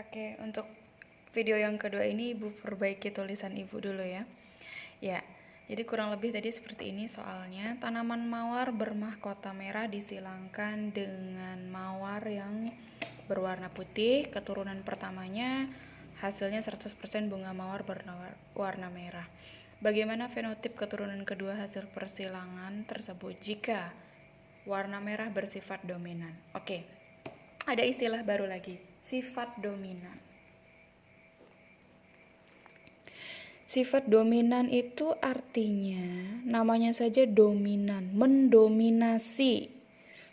Oke, untuk video yang kedua ini Ibu perbaiki tulisan Ibu dulu ya. Ya, jadi kurang lebih tadi seperti ini soalnya. Tanaman mawar bermahkota merah disilangkan dengan mawar yang berwarna putih. Keturunan pertamanya hasilnya 100% bunga mawar berwarna merah. Bagaimana fenotip keturunan kedua hasil persilangan tersebut jika warna merah bersifat dominan? Oke, ada istilah baru lagi, sifat dominan. Sifat dominan itu artinya namanya saja dominan, mendominasi.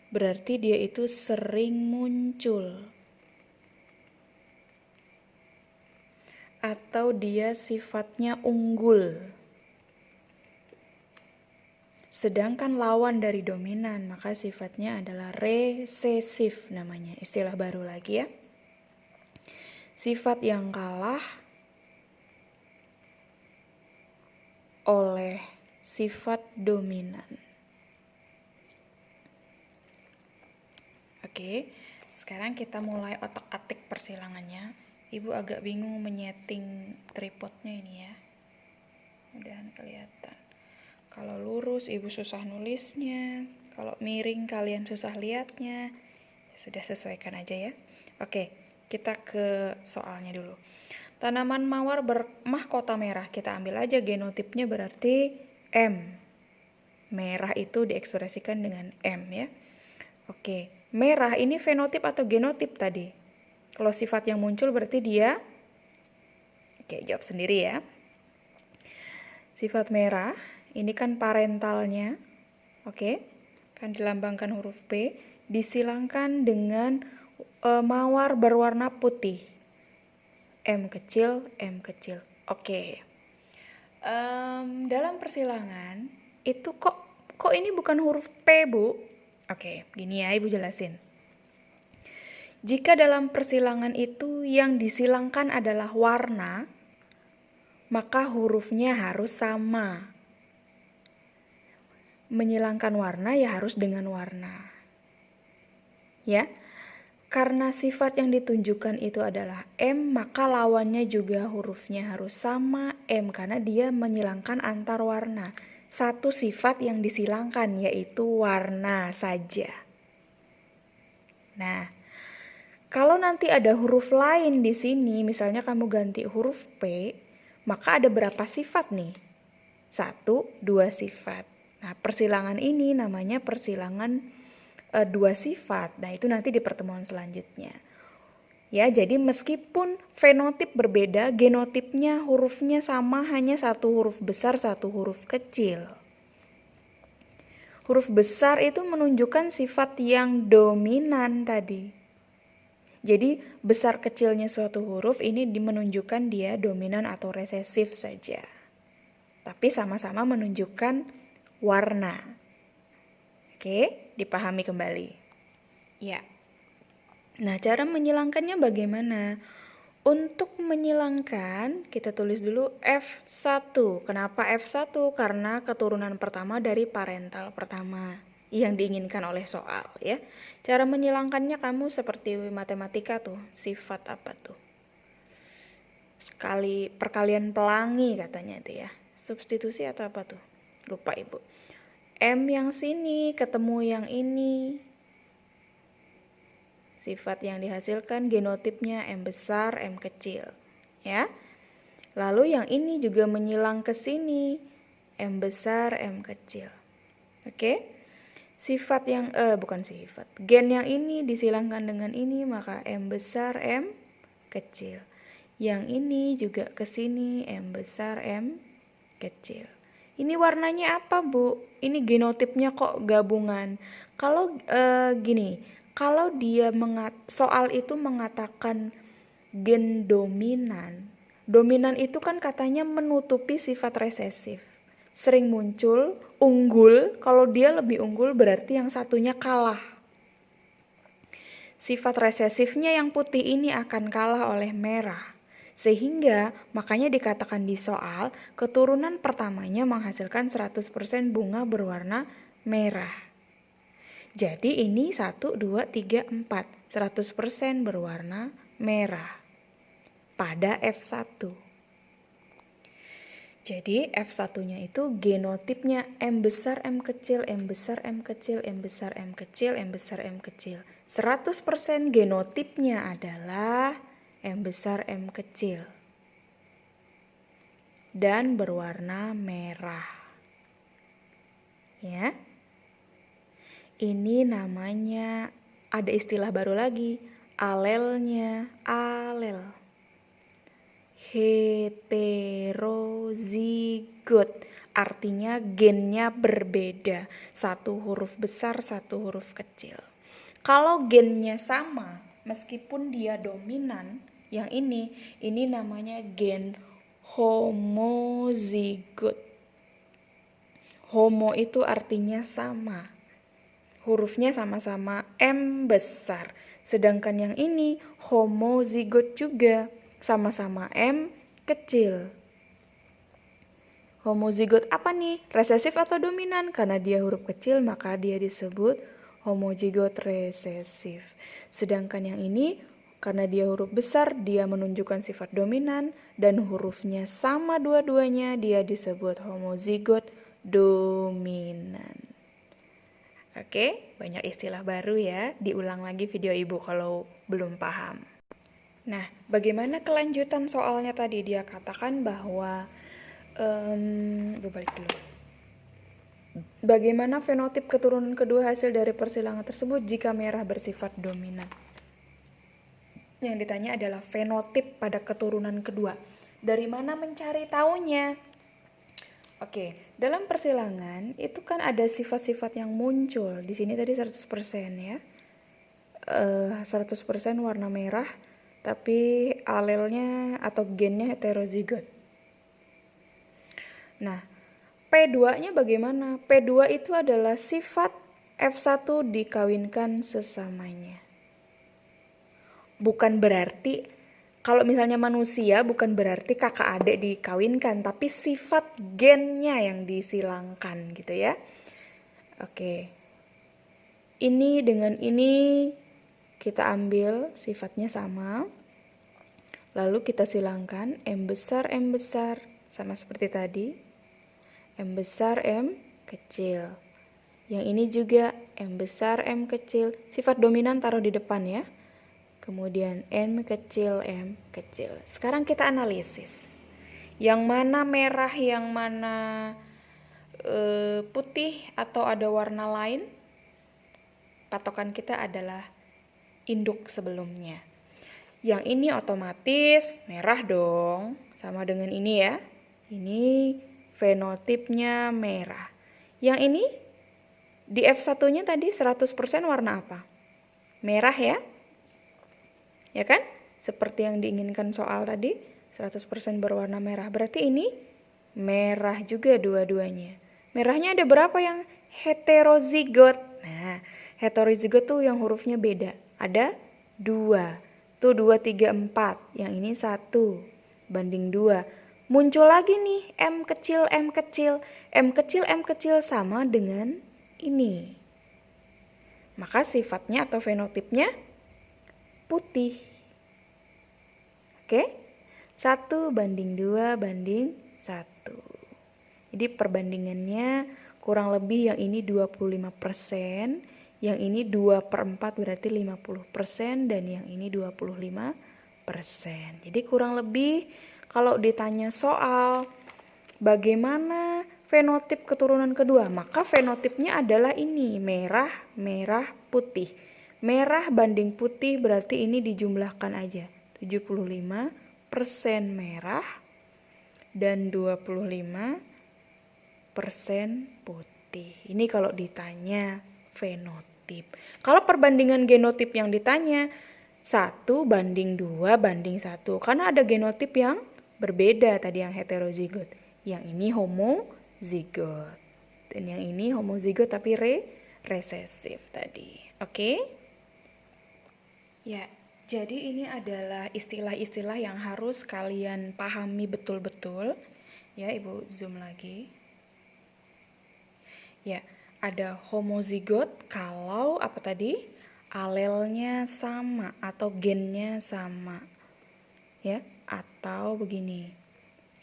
Berarti dia itu sering muncul. Atau dia sifatnya unggul. Sedangkan lawan dari dominan, maka sifatnya adalah resesif namanya. Istilah baru lagi ya. Sifat yang kalah oleh sifat dominan. Oke, sekarang kita mulai otak-atik persilangannya. Ibu agak bingung menyeting tripodnya ini ya. Mudahan kelihatan. Kalau lurus ibu susah nulisnya, kalau miring kalian susah lihatnya. Ya sudah, sesuaikan aja ya. Oke, kita ke soalnya dulu. Tanaman mawar bermahkota merah, kita ambil aja genotipnya berarti M. Merah itu diekspresikan dengan M ya. Oke, merah ini fenotip atau genotip tadi? Kalau sifat yang muncul berarti dia, oke jawab sendiri ya. Sifat merah, ini kan parentalnya, oke, kan dilambangkan huruf P, disilangkan dengan mawar berwarna putih. M kecil, M kecil. Oke. Dalam persilangan itu kok ini bukan huruf P, Bu? Oke, gini ya Ibu jelasin. Jika dalam persilangan itu yang disilangkan adalah warna, maka hurufnya harus sama. Menyilangkan warna ya harus dengan warna. Ya. Karena sifat yang ditunjukkan itu adalah M, maka lawannya juga hurufnya harus sama M karena dia menyilangkan antar warna. Satu sifat yang disilangkan yaitu warna saja. Nah, kalau nanti ada huruf lain di sini, misalnya kamu ganti huruf P, maka ada berapa sifat nih? 1, 2 sifat. Nah, persilangan ini namanya persilangan 2 sifat. Nah, itu nanti di pertemuan selanjutnya. Ya, jadi meskipun fenotip berbeda, genotipnya hurufnya sama, hanya satu huruf besar, satu huruf kecil. Huruf besar itu menunjukkan sifat yang dominan tadi. Jadi besar kecilnya suatu huruf ini menunjukkan dia dominan atau resesif saja. Tapi sama-sama menunjukkan warna. Oke, dipahami kembali. Ya. Nah, cara menyilangkannya bagaimana? Untuk menyilangkan, kita tulis dulu F1. Kenapa F1? Karena keturunan pertama dari parental pertama yang diinginkan oleh soal ya. Cara menyilangkannya kamu seperti matematika tuh, sifat apa tuh? Perkalian pelangi katanya itu ya. Substitusi atau apa tuh? Lupa Ibu. M yang sini ketemu yang ini. Sifat yang dihasilkan genotipnya M besar, M kecil. Ya. Lalu yang ini juga menyilang ke sini. M besar, M kecil. Oke. Sifat yang gen yang ini disilangkan dengan ini, maka M besar, M kecil. Yang ini juga ke sini, M besar, M kecil. Ini warnanya apa, Bu? Ini genotipnya kok gabungan. Kalau gini, kalau dia soal itu mengatakan gen dominan, dominan itu kan katanya menutupi sifat resesif. Sering muncul, unggul, kalau dia lebih unggul berarti yang satunya kalah. Sifat resesifnya yang putih ini akan kalah oleh merah. Sehingga makanya dikatakan di soal, keturunan pertamanya menghasilkan 100% bunga berwarna merah. Jadi ini 1, 2, 3, 4, 100% berwarna merah. pada F1. Jadi F1-nya itu genotipnya M besar M kecil, M besar M kecil, M besar M kecil, M besar M kecil. 100% genotipnya adalah M besar M kecil. Dan berwarna merah. Ya. Ini namanya, ada istilah baru lagi, alelnya, alel. Heterozigot, artinya gennya berbeda, satu huruf besar, satu huruf kecil. Kalau gennya sama, meskipun dia dominan, yang ini namanya gen homozigot. Homo itu artinya sama, hurufnya sama-sama M besar. Sedangkan yang ini homozigot juga, sama-sama M kecil. Homozigot apa nih? Resesif atau dominan? Karena dia huruf kecil maka dia disebut homozigot resesif. Sedangkan yang ini karena dia huruf besar dia menunjukkan sifat dominan dan hurufnya sama dua-duanya dia disebut homozigot dominan. Oke, banyak istilah baru ya. Diulang lagi video ibu kalau belum paham. Nah, bagaimana kelanjutan soalnya tadi? Dia katakan bahwa gue balik dulu. Bagaimana fenotip keturunan kedua hasil dari persilangan tersebut jika merah bersifat dominan? Yang ditanya adalah fenotip pada keturunan kedua. Dari mana mencari taunya? Oke, dalam persilangan itu kan ada sifat-sifat yang muncul. Di sini tadi 100% ya. 100% warna merah, tapi alelnya atau gennya heterozigot. Nah, P2-nya bagaimana? P2 itu adalah sifat F1 dikawinkan sesamanya. Bukan berarti, kalau misalnya manusia bukan berarti kakak adik dikawinkan, tapi sifat gennya yang disilangkan gitu ya. Oke. Ini dengan ini kita ambil sifatnya sama. Lalu kita silangkan M besar sama seperti tadi. M besar M kecil. Yang ini juga M besar M kecil. Sifat dominan taruh di depan ya. Kemudian M kecil. Sekarang kita analisis. Yang mana merah, yang mana putih atau ada warna lain? Patokan kita adalah induk sebelumnya. Yang ini otomatis merah dong, sama dengan ini ya. Ini fenotipnya merah. Yang ini di F1-nya tadi 100% warna apa? Merah ya? Ya kan? Seperti yang diinginkan soal tadi, 100% berwarna merah. Berarti ini merah juga dua-duanya. Merahnya ada berapa yang heterozigot? Nah, heterozigot tuh yang hurufnya beda. Ada 2. Tuh 2, 3, 4. Yang ini 1 banding 2. Muncul lagi nih M kecil. M kecil sama dengan ini. Maka sifatnya atau fenotipnya putih. Oke? 1 banding 2 banding 1. Jadi perbandingannya kurang lebih yang ini 25%, yang ini 2/4 berarti 50%, dan yang ini 25%. Jadi kurang lebih kalau ditanya soal bagaimana fenotip keturunan kedua, maka fenotipnya adalah ini, merah, putih. Merah banding putih berarti ini dijumlahkan aja. 75% merah dan 25% putih. Ini kalau ditanya fenotip. Kalau perbandingan genotip yang ditanya 1 banding 2 banding 1. Karena ada genotip yang berbeda tadi yang heterozigot. Yang ini homozigot. Dan yang ini homozigot tapi resesif tadi. Oke? Ya, jadi ini adalah istilah-istilah yang harus kalian pahami betul-betul. Ya, Ibu zoom lagi. Ya, ada homozigot kalau apa tadi? Alelnya sama atau gennya sama. ya, atau begini.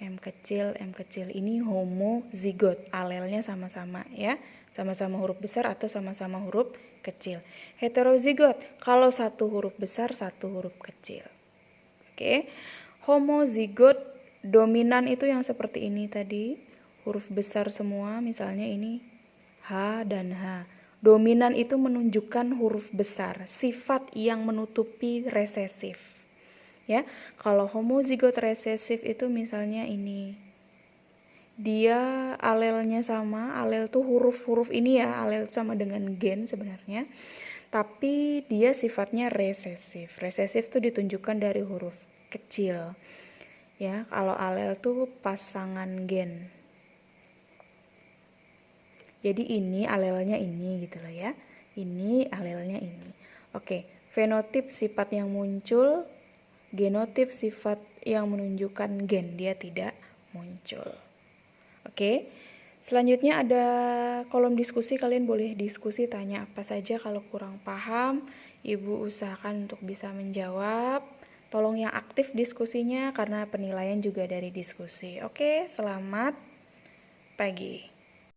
M kecil ini homozigot, alelnya sama-sama ya, sama-sama huruf besar atau sama-sama huruf kecil. Heterozigot, kalau satu huruf besar, satu huruf kecil. Oke, homozigot dominan itu yang seperti ini tadi, huruf besar semua, misalnya ini H dan H. Dominan itu menunjukkan huruf besar, sifat yang menutupi resesif. Ya, kalau homozigot resesif itu misalnya ini, dia alelnya sama, alel tuh huruf-huruf ini ya, alel sama dengan gen sebenarnya, tapi dia sifatnya resesif. Resesif tuh ditunjukkan dari huruf kecil. Ya, kalau alel tuh pasangan gen. Jadi ini alelnya ini gitu loh ya. Ini alelnya ini. Oke, fenotip sifat yang muncul, genotip sifat yang menunjukkan gen, dia tidak muncul. Oke, selanjutnya ada kolom diskusi, kalian boleh diskusi, tanya apa saja. Kalau kurang paham, Ibu usahakan untuk bisa menjawab. Tolong yang aktif diskusinya karena penilaian juga dari diskusi. Oke, selamat pagi.